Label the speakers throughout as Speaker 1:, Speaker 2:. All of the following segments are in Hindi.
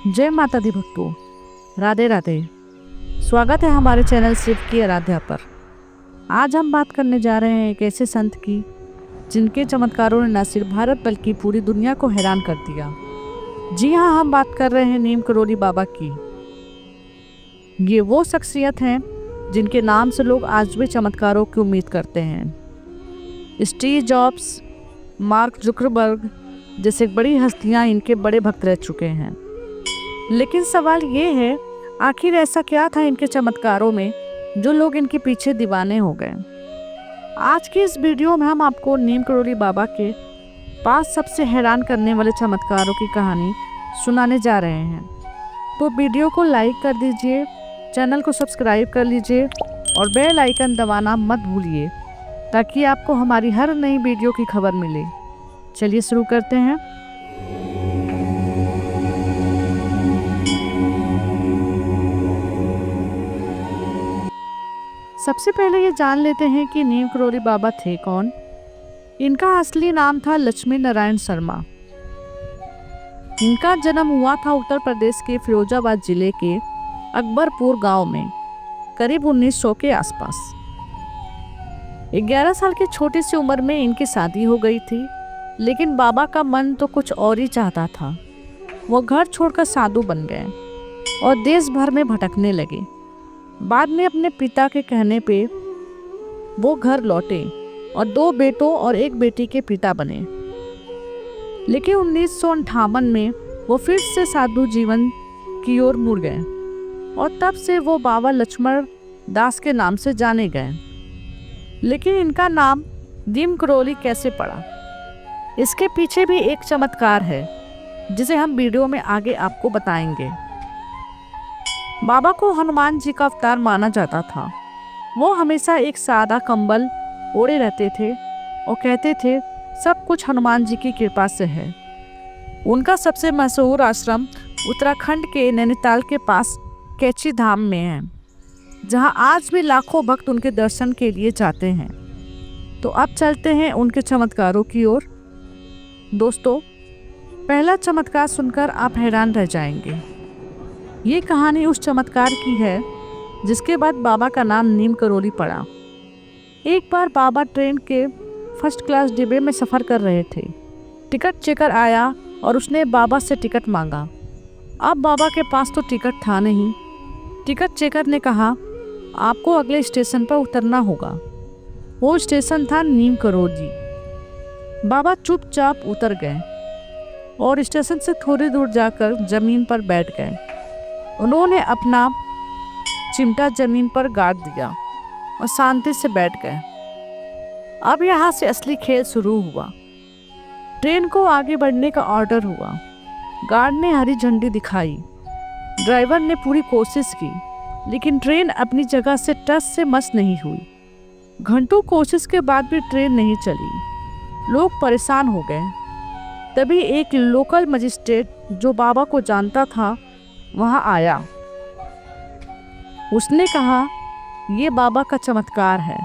Speaker 1: जय माता दी भक्तों, राधे राधे। स्वागत है हमारे चैनल शिव की आराध्या पर। आज हम बात करने जा रहे हैं एक ऐसे संत की जिनके चमत्कारों ने न सिर्फ भारत बल्कि पूरी दुनिया को हैरान कर दिया। जी हाँ, हम बात कर रहे हैं नीम करोली बाबा की। ये वो शख्सियत हैं जिनके नाम से लोग आज भी चमत्कारों की उम्मीद करते हैं। स्टीव जॉब्स, मार्क जुकरबर्ग जैसे बड़ी हस्तियां इनके बड़े भक्त रह चुके हैं। लेकिन सवाल ये है, आखिर ऐसा क्या था इनके चमत्कारों में जो लोग इनके पीछे दीवाने हो गए। आज की इस वीडियो में हम आपको नीम करोली बाबा के 5 सबसे हैरान करने वाले चमत्कारों की कहानी सुनाने जा रहे हैं। तो वीडियो को लाइक कर दीजिए, चैनल को सब्सक्राइब कर लीजिए और बेल आइकन दबाना मत भूलिए ताकि आपको हमारी हर नई वीडियो की खबर मिले। चलिए शुरू करते हैं। सबसे पहले ये जान लेते हैं कि नीम करोली बाबा थे कौन। इनका असली नाम था लक्ष्मी नारायण शर्मा। इनका जन्म हुआ था उत्तर प्रदेश के फिरोजाबाद जिले के अकबरपुर गांव में करीब 1900 के आसपास। 11 साल की छोटी सी उम्र में इनकी शादी हो गई थी, लेकिन बाबा का मन तो कुछ और ही चाहता था। वो घर छोड़कर साधु बन गए और देश भर में भटकने लगे। बाद में अपने पिता के कहने पे वो घर लौटे और 2 बेटों और 1 बेटी के पिता बने। लेकिन 1958 में वो फिर से साधु जीवन की ओर मुड़ गए और तब से वो बाबा लक्ष्मण दास के नाम से जाने गए। लेकिन इनका नाम नीम करोली कैसे पड़ा, इसके पीछे भी एक चमत्कार है जिसे हम वीडियो में आगे आपको बताएंगे। बाबा को हनुमान जी का अवतार माना जाता था। वो हमेशा एक सादा कंबल ओढ़े रहते थे और कहते थे सब कुछ हनुमान जी की कृपा से है। उनका सबसे मशहूर आश्रम उत्तराखंड के नैनीताल के पास कैची धाम में है, जहां आज भी लाखों भक्त उनके दर्शन के लिए जाते हैं। तो अब चलते हैं उनके चमत्कारों की ओर। दोस्तों, पहला चमत्कार सुनकर आप हैरान रह जाएंगे। ये कहानी उस चमत्कार की है जिसके बाद बाबा का नाम नीम करोली पड़ा। एक बार बाबा ट्रेन के फर्स्ट क्लास डिब्बे में सफ़र कर रहे थे। टिकट चेकर आया और उसने बाबा से टिकट मांगा। अब बाबा के पास तो टिकट था नहीं। टिकट चेकर ने कहा, आपको अगले स्टेशन पर उतरना होगा। वो स्टेशन था नीम करोली। बाबा चुपचाप उतर गए और स्टेशन से थोड़ी दूर जाकर ज़मीन पर बैठ गए। उन्होंने अपना चिमटा जमीन पर गाड़ दिया और शांति से बैठ गए। अब यहाँ से असली खेल शुरू हुआ। ट्रेन को आगे बढ़ने का ऑर्डर हुआ। गार्ड ने हरी झंडी दिखाई। ड्राइवर ने पूरी कोशिश की, लेकिन ट्रेन अपनी जगह से टस से मस नहीं हुई। घंटों कोशिश के बाद भी ट्रेन नहीं चली। लोग परेशान हो गए। तभी एक लोकल मजिस्ट्रेट जो बाबा को जानता था वहाँ आया। उसने कहा, ये बाबा का चमत्कार है,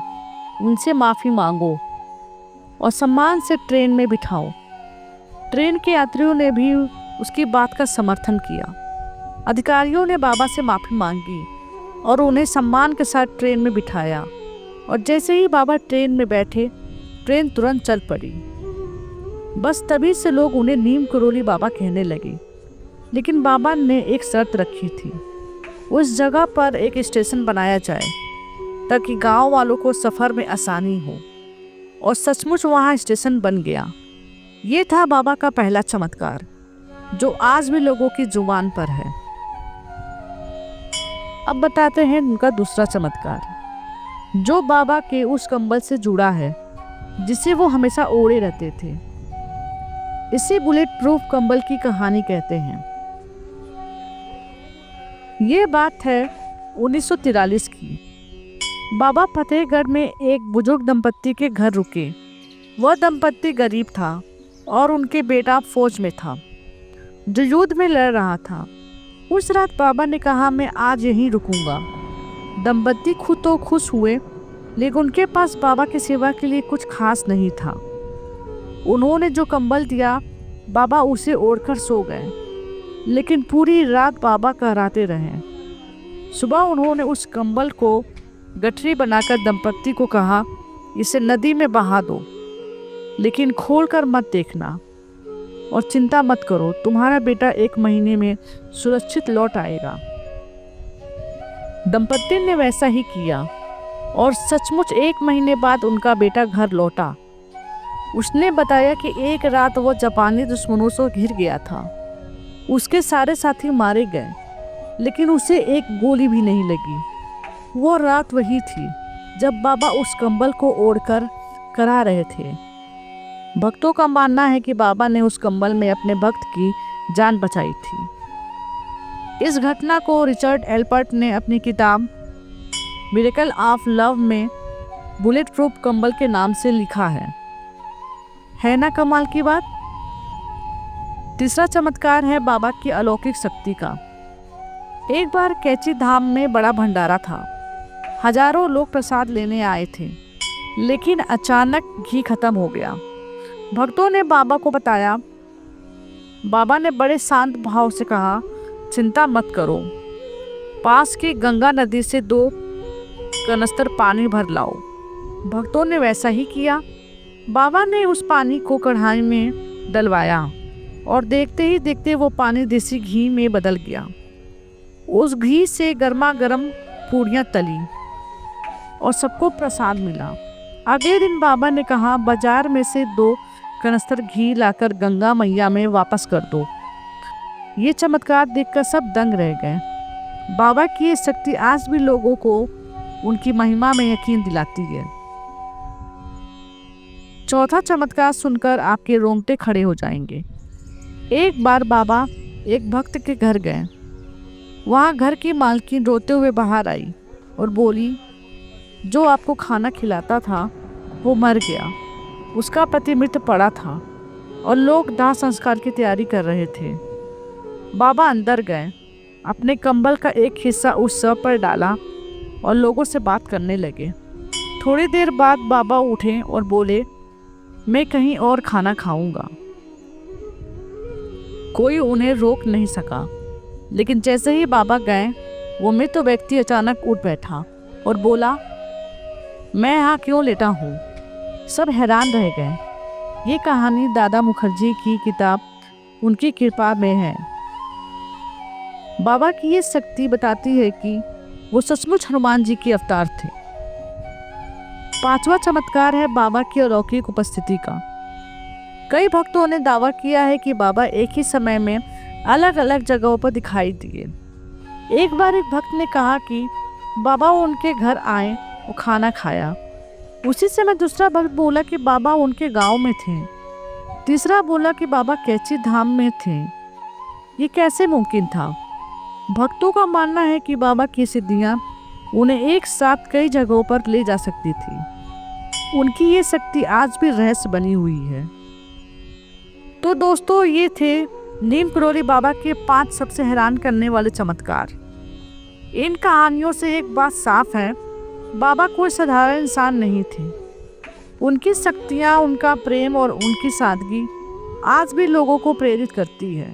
Speaker 1: उनसे माफ़ी मांगो और सम्मान से ट्रेन में बिठाओ। ट्रेन के यात्रियों ने भी उसकी बात का समर्थन किया। अधिकारियों ने बाबा से माफ़ी मांगी और उन्हें सम्मान के साथ ट्रेन में बिठाया। और जैसे ही बाबा ट्रेन में बैठे, ट्रेन तुरंत चल पड़ी। बस तभी से लोग उन्हें नीम करोली बाबा कहने लगे। लेकिन बाबा ने एक शर्त रखी थी, उस जगह पर एक स्टेशन बनाया जाए ताकि गांव वालों को सफ़र में आसानी हो। और सचमुच वहां स्टेशन बन गया। ये था बाबा का पहला चमत्कार जो आज भी लोगों की जुबान पर है। अब बताते हैं उनका दूसरा चमत्कार जो बाबा के उस कंबल से जुड़ा है जिसे वो हमेशा ओढ़े रहते थे। इसे बुलेट प्रूफ कंबल की कहानी कहते हैं। ये बात है 1943 की। बाबा फतेहगढ़ में एक बुजुर्ग दंपत्ति के घर रुके। वह दंपत्ति गरीब था और उनके बेटा फौज में था जो युद्ध में लड़ रहा था। उस रात बाबा ने कहा, मैं आज यहीं रुकूंगा। दंपत्ति खुद तो खुश हुए, लेकिन उनके पास बाबा की सेवा के लिए कुछ खास नहीं था। उन्होंने जो कंबल दिया, बाबा उसे ओढ़कर सो गए। लेकिन पूरी रात बाबा कहराते रहे। सुबह उन्होंने उस कंबल को गठरी बनाकर दंपत्ति को कहा, इसे नदी में बहा दो, लेकिन खोलकर मत देखना और चिंता मत करो, तुम्हारा बेटा 1 महीने में सुरक्षित लौट आएगा। दंपत्ति ने वैसा ही किया और सचमुच 1 महीने बाद उनका बेटा घर लौटा। उसने बताया कि एक रात वो जापानी दुश्मनों से घिर गया था। उसके सारे साथी मारे गए, लेकिन उसे एक गोली भी नहीं लगी। वो रात वही थी जब बाबा उस कंबल को ओढ़कर करा रहे थे। भक्तों का मानना है कि बाबा ने उस कंबल में अपने भक्त की जान बचाई थी। इस घटना को रिचर्ड एल्पर्ट ने अपनी किताब मिरेकल ऑफ लव में बुलेट प्रूफ कंबल के नाम से लिखा है ना कमाल की बात। तीसरा चमत्कार है बाबा की अलौकिक शक्ति का। एक बार कैची धाम में बड़ा भंडारा था। हजारों लोग प्रसाद लेने आए थे, लेकिन अचानक घी खत्म हो गया। भक्तों ने बाबा को बताया। बाबा ने बड़े शांत भाव से कहा, चिंता मत करो, पास की गंगा नदी से 2 कनस्तर पानी भर लाओ। भक्तों ने वैसा ही किया। बाबा ने उस पानी को कढ़ाई में डलवाया और देखते ही देखते वो पानी देसी घी में बदल गया। उस घी से गर्मा गर्म पूरियां तली और सबको प्रसाद मिला। अगले दिन बाबा ने कहा, बाजार में से 2 कनस्तर घी लाकर गंगा मैया में वापस कर दो। ये चमत्कार देखकर सब दंग रह गए। बाबा की ये शक्ति आज भी लोगों को उनकी महिमा में यकीन दिलाती है। चौथा चमत्कार सुनकर आपके रोंगटे खड़े हो जाएंगे। एक बार बाबा एक भक्त के घर गए। वहाँ घर की मालकिन रोते हुए बाहर आई और बोली, जो आपको खाना खिलाता था वो मर गया। उसका पति मृत पड़ा था और लोग दाह संस्कार की तैयारी कर रहे थे। बाबा अंदर गए, अपने कंबल का एक हिस्सा उस शव पर डाला और लोगों से बात करने लगे। थोड़ी देर बाद बाबा उठे और बोले, मैं कहीं और खाना खाऊंगा। कोई उन्हें रोक नहीं सका, लेकिन जैसे ही बाबा गए, वो मृत व्यक्ति अचानक उठ बैठा और बोला, मैं यहाँ क्यों लेटा हूँ। सब हैरान रह गए। ये कहानी दादा मुखर्जी की किताब उनकी कृपा में है। बाबा की ये शक्ति बताती है कि वो सचमुच हनुमान जी के अवतार थे। 5वां चमत्कार है बाबा की अलौकिक उपस्थिति का। कई भक्तों ने दावा किया है कि बाबा एक ही समय में अलग अलग जगहों पर दिखाई दिए। एक बार एक भक्त ने कहा कि बाबा उनके घर आए और खाना खाया। उसी समय दूसरा भक्त बोला कि बाबा उनके गांव में थे। तीसरा बोला कि बाबा कैची धाम में थे। ये कैसे मुमकिन था? भक्तों का मानना है कि बाबा की सिद्धियां उन्हें एक साथ कई जगहों पर ले जा सकती थी। उनकी ये शक्ति आज भी रहस्य बनी हुई है। तो दोस्तों, ये थे नीम करोली बाबा के 5 सबसे हैरान करने वाले चमत्कार। इन कहानियों से एक बात साफ है, बाबा कोई साधारण इंसान नहीं थे। उनकी शक्तियाँ, उनका प्रेम और उनकी सादगी आज भी लोगों को प्रेरित करती है।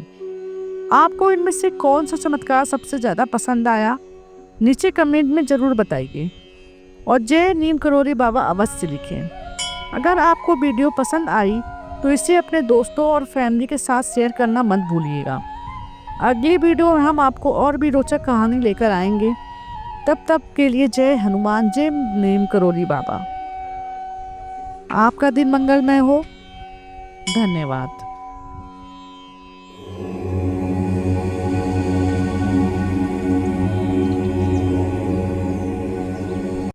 Speaker 1: आपको इनमें से कौन सा चमत्कार सबसे ज़्यादा पसंद आया? नीचे कमेंट में ज़रूर बताइए और जय नीम करोली बाबा अवश्य लिखें। अगर आपको वीडियो पसंद आई तो इसे अपने दोस्तों और फैमिली के साथ शेयर करना मत भूलिएगा। अगली वीडियो में हम आपको और भी रोचक कहानी लेकर आएंगे। तब के लिए जय हनुमान, जय नीम करोली बाबा। आपका दिन मंगलमय हो। धन्यवाद।